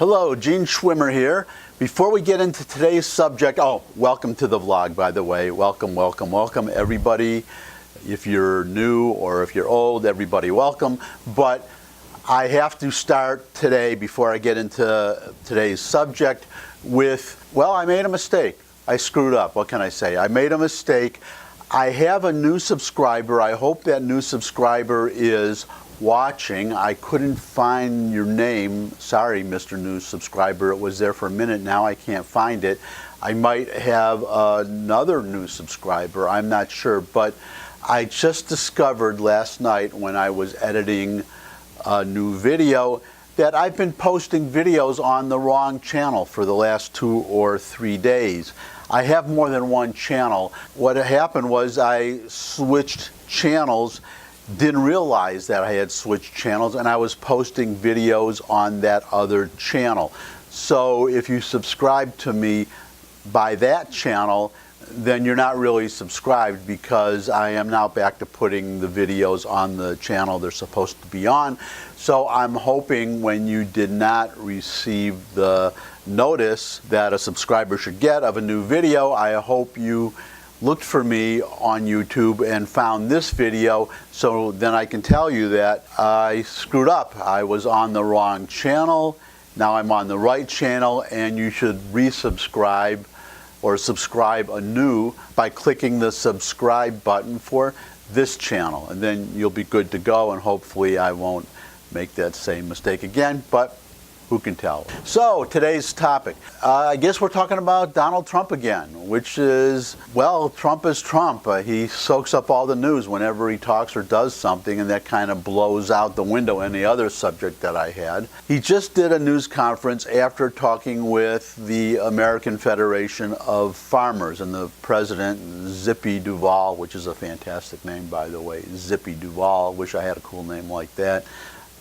Hello, Gene Schwimmer here. Before we get into today's subject, welcome to the vlog, by the way. Welcome, welcome, welcome, everybody. If you're new or if you're old, everybody welcome. But I have to start today, before I get into today's subject, with, I made a mistake. I screwed up. What can I say? I made a mistake. I have a new subscriber. I hope that new subscriber is watching. I couldn't find your name. Sorry, Mr. New Subscriber. It was there for a minute. Now I can't find it. I might have another new subscriber. I'm not sure. But I just discovered last night when I was editing a new video that I've been posting videos on the wrong channel for the last 2 or 3 days. I have more than one channel. What happened was I switched channels, didn't realize that I had switched channels, and I was posting videos on that other channel. So if you subscribe to me by that channel, then you're not really subscribed, because I am now back to putting the videos on the channel they're supposed to be on. So I'm hoping when you did not receive the notice that a subscriber should get of a new video, I hope you looked for me on YouTube and found this video, so then I can tell you that I screwed up. I was on the wrong channel. Now I'm on the right channel, and you should resubscribe or subscribe anew by clicking the subscribe button for this channel, and then you'll be good to go, and hopefully I won't make that same mistake again, but who can tell? So today's topic, I guess we're talking about Donald Trump again, which is, Trump is Trump. He soaks up all the news whenever he talks or does something, and that kind of blows out the window any other subject that I had. He just did a news conference after talking with the American Federation of Farmers and the president, Zippy Duvall, which is a fantastic name, by the way, Zippy Duvall. Wish I had a cool name like that.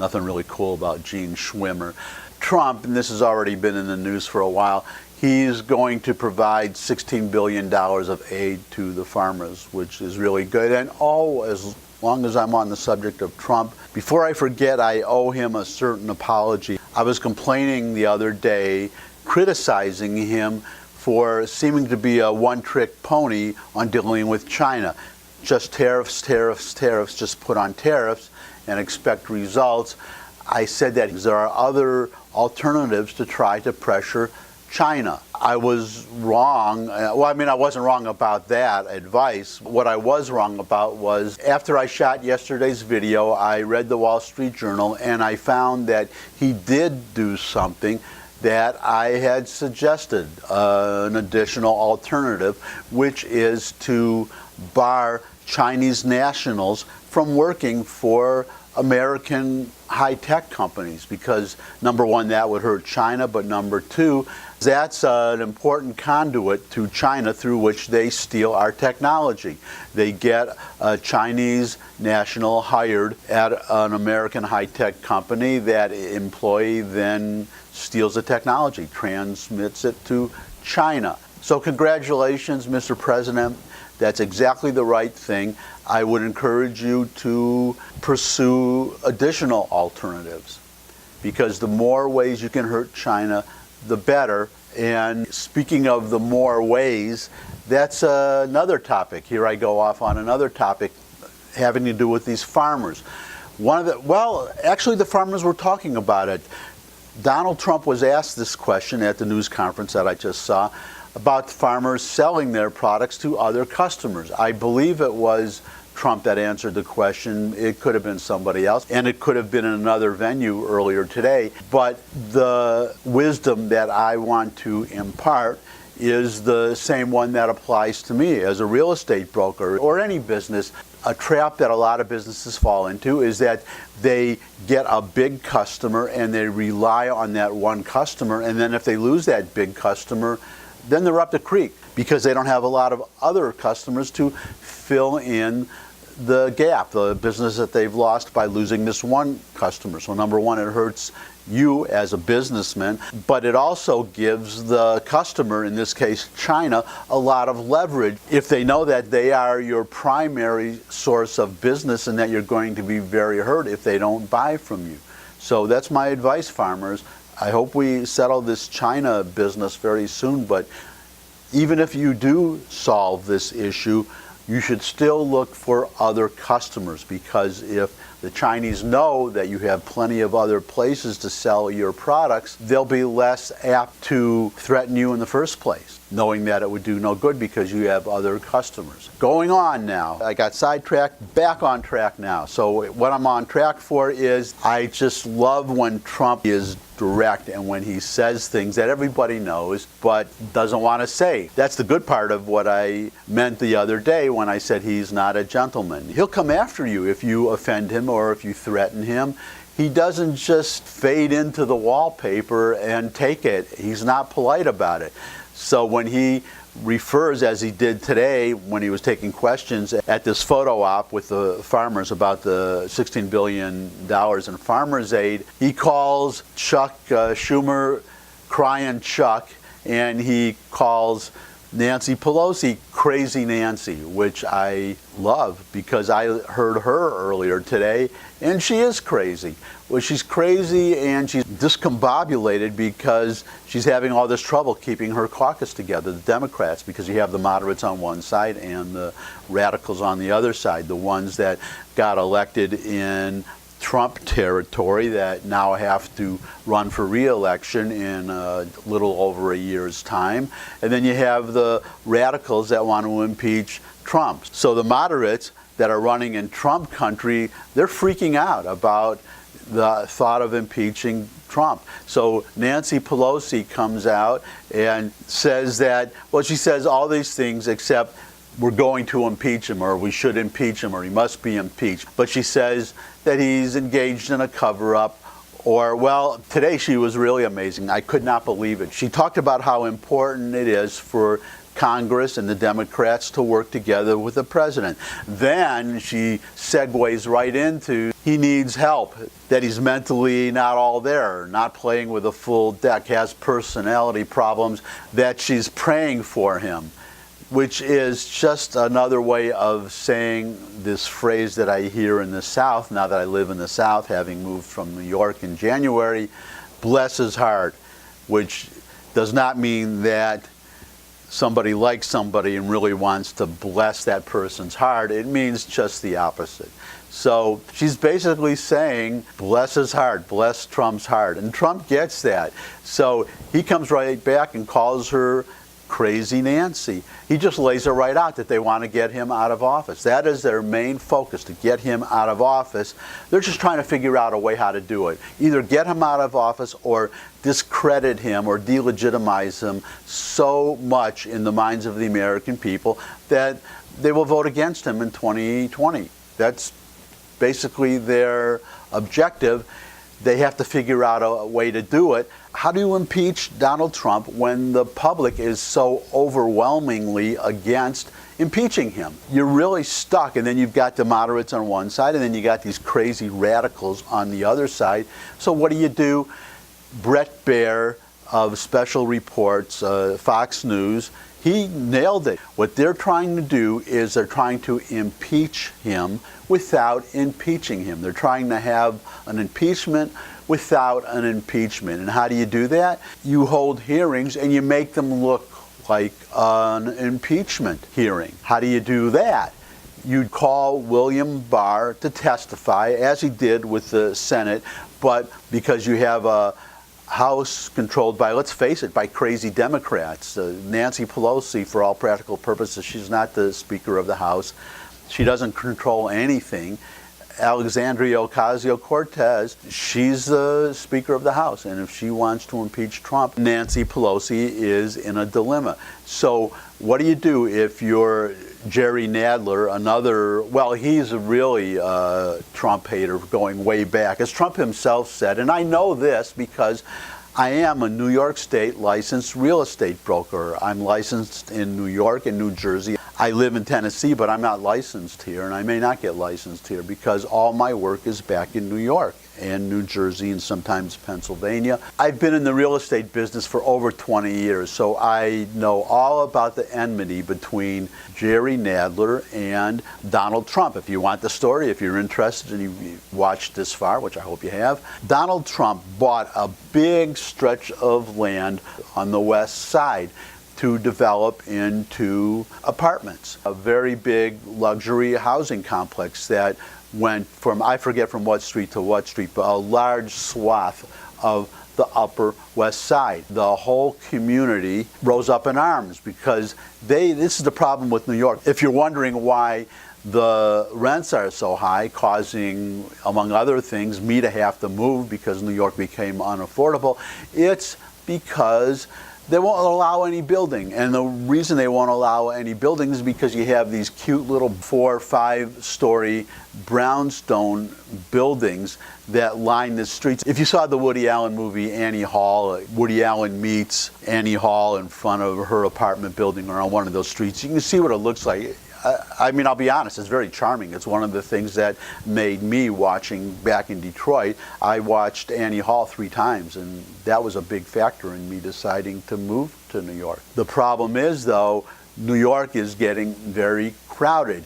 Nothing really cool about Gene Schwimmer. Trump, and this has already been in the news for a while, he's going to provide $16 billion of aid to the farmers, which is really good. And as long as I'm on the subject of Trump, before I forget, I owe him a certain apology. I was complaining the other day, criticizing him for seeming to be a one-trick pony on dealing with China. Just tariffs, tariffs, tariffs, just put on tariffs and expect results. I said that there are other alternatives to try to pressure China. I was wrong. I wasn't wrong about that advice. What I was wrong about was, after I shot yesterday's video, I read the Wall Street Journal, and I found that he did do something that I had suggested, an additional alternative, which is to bar Chinese nationals from working for American high-tech companies, because number one, that would hurt China, but number two, that's an important conduit to China through which they steal our technology. They get a Chinese national hired at an American high-tech company. That employee then steals the technology, transmits it to China. So congratulations, Mr. President. That's exactly the right thing. I would encourage you to pursue additional alternatives, because the more ways you can hurt China, the better. And speaking of the more ways, that's another topic. Here I go off on another topic having to do with these farmers. Actually the farmers were talking about it. Donald Trump was asked this question at the news conference that I just saw, about farmers selling their products to other customers. I believe it was Trump that answered the question. It could have been somebody else, and it could have been in another venue earlier today. But the wisdom that I want to impart is the same one that applies to me as a real estate broker or any business. A trap that a lot of businesses fall into is that they get a big customer and they rely on that one customer, and then if they lose that big customer, then they're up the creek, because they don't have a lot of other customers to fill in the gap, the business that they've lost by losing this one customer. So number one, it hurts you as a businessman, but it also gives the customer, in this case China, a lot of leverage if they know that they are your primary source of business and that you're going to be very hurt if they don't buy from you. So that's my advice, farmers. I hope we settle this China business very soon, but even if you do solve this issue, you should still look for other customers, because if the Chinese know that you have plenty of other places to sell your products, they'll be less apt to threaten you in the first place, knowing that it would do no good because you have other customers. Going on now, I got sidetracked, back on track now. So what I'm on track for is, I just love when Trump is direct and when he says things that everybody knows but doesn't want to say. That's the good part of what I meant the other day when I said he's not a gentleman. He'll come after you if you offend him or if you threaten him. He doesn't just fade into the wallpaper and take it. He's not polite about it. So when he refers, as he did today when he was taking questions at this photo op with the farmers about the $16 billion in farmers aid, he calls Chuck Schumer Crying Chuck, and he calls Nancy Pelosi Crazy Nancy, which I love because I heard her earlier today, and she is crazy. Well, she's crazy and she's discombobulated because she's having all this trouble keeping her caucus together, the Democrats, because you have the moderates on one side and the radicals on the other side, the ones that got elected in Trump territory that now have to run for re-election in a little over a year's time. And then you have the radicals that want to impeach Trump. So the moderates that are running in Trump country, they're freaking out about the thought of impeaching Trump. So Nancy Pelosi comes out and says that, well, she says all these things except we're going to impeach him, or we should impeach him, or he must be impeached. But she says that he's engaged in a cover-up, or, well, today she was really amazing. I could not believe it. She talked about how important it is for Congress and the Democrats to work together with the president. Then she segues right into he needs help, that he's mentally not all there, not playing with a full deck, has personality problems, that she's praying for him, which is just another way of saying this phrase that I hear in the South, now that I live in the South, having moved from New York in January, bless his heart, which does not mean that somebody likes somebody and really wants to bless that person's heart. It means just the opposite. So she's basically saying, bless his heart, bless Trump's heart. And Trump gets that. So he comes right back and calls her Crazy Nancy. He just lays it right out that they want to get him out of office. That is their main focus, to get him out of office. They're just trying to figure out a way how to do it. Either get him out of office or discredit him or delegitimize him so much in the minds of the American people that they will vote against him in 2020. That's basically their objective. They have to figure out a way to do it. How do you impeach Donald Trump when the public is so overwhelmingly against impeaching him? You're really stuck, and then you've got the moderates on one side, and then you got these crazy radicals on the other side. So what do? Brett Baer of Special Reports, Fox News, he nailed it. What they're trying to do is they're trying to impeach him without impeaching him. They're trying to have an impeachment without an impeachment. And how do you do that? You hold hearings and you make them look like an impeachment hearing. How do you do that? You'd call William Barr to testify, as he did with the Senate, but because you have a House controlled by, let's face it, by crazy Democrats. Nancy Pelosi, for all practical purposes, she's not the Speaker of the House. She doesn't control anything. Alexandria Ocasio-Cortez, she's the Speaker of the House, and if she wants to impeach Trump, Nancy Pelosi is in a dilemma. So what do you do if you're Jerry Nadler, another, well, he's a really Trump hater going way back, as Trump himself said, and I know this because I am a New York State licensed real estate broker. I'm licensed in New York and New Jersey. I live in Tennessee, but I'm not licensed here, and I may not get licensed here because all my work is back in New York. and New Jersey and sometimes Pennsylvania. I've been in the real estate business for over 20 years, so I know all about the enmity between Jerry Nadler and Donald Trump. If you want the story, if you're interested and you've watched this far, which I hope you have, Donald Trump bought a big stretch of land on the west side to develop into apartments. A very big luxury housing complex that went from, I forget from what street to what street, but a large swath of the Upper West Side. The whole community rose up in arms because this is the problem with New York. If you're wondering why the rents are so high, causing, among other things, me to have to move because New York became unaffordable, it's because they won't allow any building. And the reason they won't allow any building is because you have these cute little 4 or 5 story brownstone buildings that line the streets. If you saw the Woody Allen movie Annie Hall, Woody Allen meets Annie Hall in front of her apartment building or on one of those streets, you can see what it looks like. I mean, I'll be honest, it's very charming. It's one of the things that made me, watching back in Detroit, I watched Annie Hall 3 times, and that was a big factor in me deciding to move to New York. The problem is, though, New York is getting very crowded.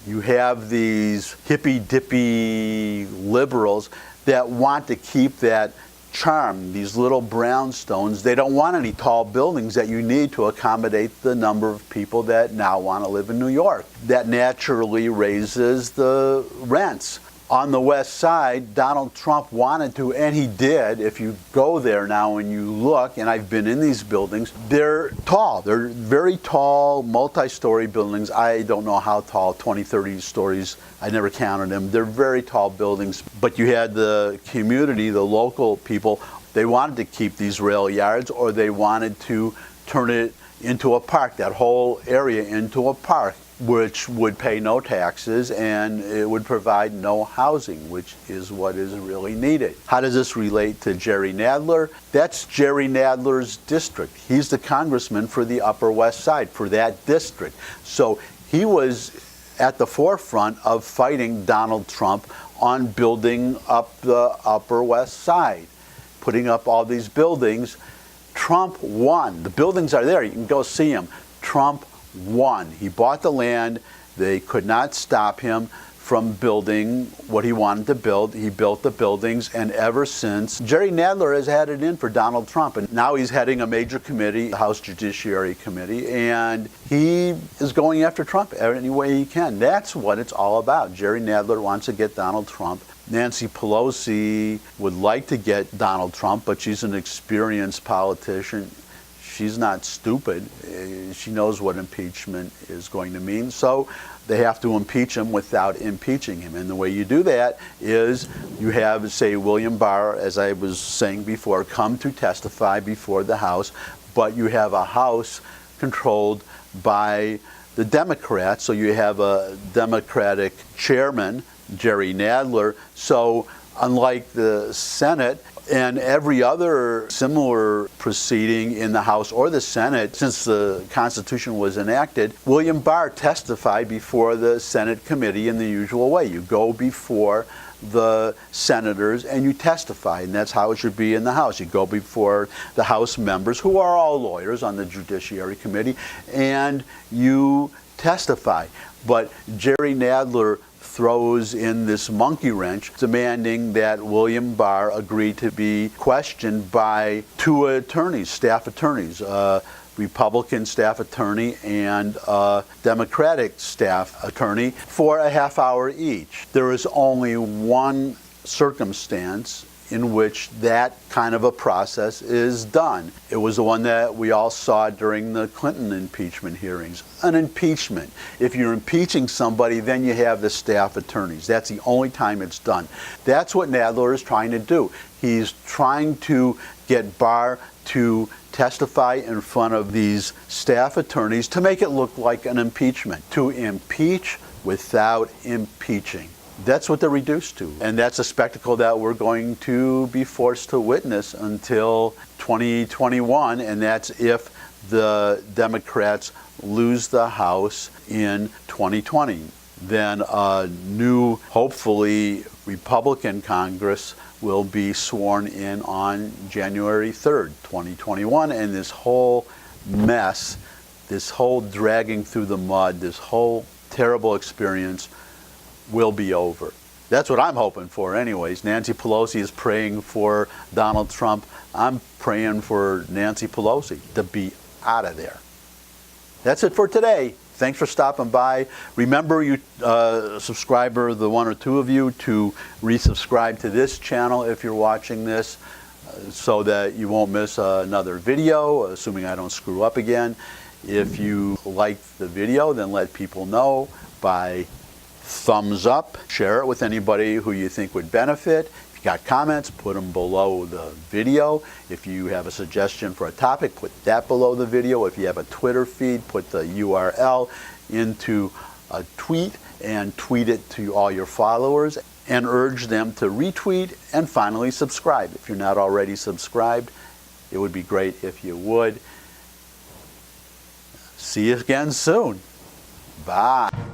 You have these hippy-dippy liberals that want to keep that charm, these little brownstones. They don't want any tall buildings that you need to accommodate the number of people that now want to live in New York. That naturally raises the rents. On the west side, Donald Trump wanted to, and he did. If you go there now and you look, and I've been in these buildings, they're tall. They're very tall, multi-story buildings. I don't know how tall, 20, 30 stories. I never counted them. They're very tall buildings. But you had the community, the local people, they wanted to keep these rail yards, or they wanted to turn it into a park, that whole area into a park, which would pay no taxes and it would provide no housing, which is what is really needed. How does this relate to Jerry Nadler? That's Jerry Nadler's district. He's the congressman for the Upper West Side, for that district. So he was at the forefront of fighting Donald Trump on building up the Upper West Side, putting up all these buildings. Trump won. The buildings are there. You can go see them. Trump won. He bought the land. They could not stop him from building what he wanted to build. He built the buildings, and ever since, Jerry Nadler has had it in for Donald Trump, and now he's heading a major committee, the House Judiciary Committee, and he is going after Trump any way he can. That's what it's all about. Jerry Nadler wants to get Donald Trump. Nancy Pelosi would like to get Donald Trump, but she's an experienced politician. She's not stupid. She knows what impeachment is going to mean. So they have to impeach him without impeaching him. And the way you do that is you have, say, William Barr, as I was saying before, come to testify before the House, but you have a House controlled by the Democrats. So you have a Democratic chairman, Jerry Nadler. So unlike the Senate and every other similar proceeding in the House or the Senate since the Constitution was enacted, William Barr testified before the Senate committee in the usual way. You go before the senators and you testify, and that's how it should be in the House. You go before the House members, who are all lawyers on the Judiciary Committee, and you testify. But Jerry Nadler throws in this monkey wrench, demanding that William Barr agree to be questioned by 2 attorneys, staff attorneys, a Republican staff attorney and a Democratic staff attorney, for a half hour each. There is only one circumstance in which that kind of a process is done. It was the one that we all saw during the Clinton impeachment hearings. An impeachment. If you're impeaching somebody, then you have the staff attorneys. That's the only time it's done. That's what Nadler is trying to do. He's trying to get Barr to testify in front of these staff attorneys to make it look like an impeachment. To impeach without impeaching. That's what they're reduced to. And that's a spectacle that we're going to be forced to witness until 2021, and that's if the Democrats lose the House in 2020. then a new, hopefully, Republican Congress will be sworn in on January 3rd, 2021, and this whole mess, this whole dragging through the mud, this whole terrible experience will be over. That's what I'm hoping for anyways. Nancy Pelosi is praying for Donald Trump. I'm praying for Nancy Pelosi to be out of there. That's it for today. Thanks for stopping by. Remember, you subscriber, the one or two of you, to resubscribe to this channel if you're watching this so that you won't miss another video, assuming I don't screw up again. If you liked the video, then let people know by thumbs up. Share it with anybody who you think would benefit. If you got comments, put them below the video. If you have a suggestion for a topic, put that below the video. If you have a Twitter feed, put the URL into a tweet and tweet it to all your followers and urge them to retweet and finally subscribe. If you're not already subscribed, it would be great if you would. See you again soon. Bye.